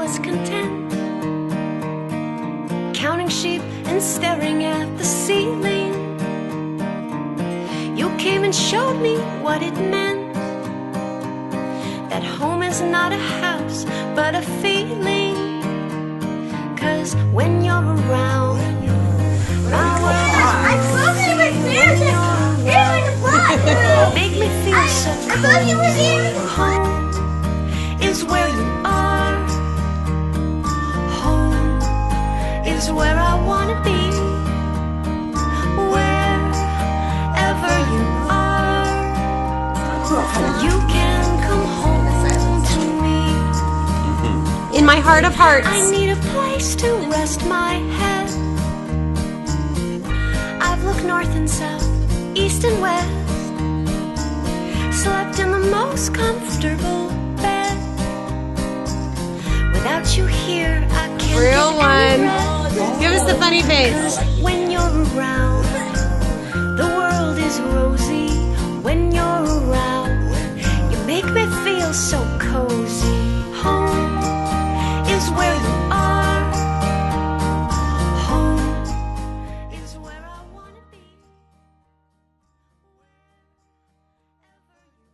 was content, counting sheep and staring at the ceiling. You came and showed me what it meant, that home is not a house but a feeling. 'Cause when you're around, my world is I'm smoking my fingers. It's like a blood. make me feel so I thought you were here. home is where you are. Home is where I wanna be. Wherever you are, you can come home to me. In my heart of hearts. I need a place to rest my head. I've looked north and south, east and west, slept in the most comfortable bed. Without you here, I can't Real get any one. rest. Give us the funny face. When you're around, the world is rosy. When you're around, you make me feel so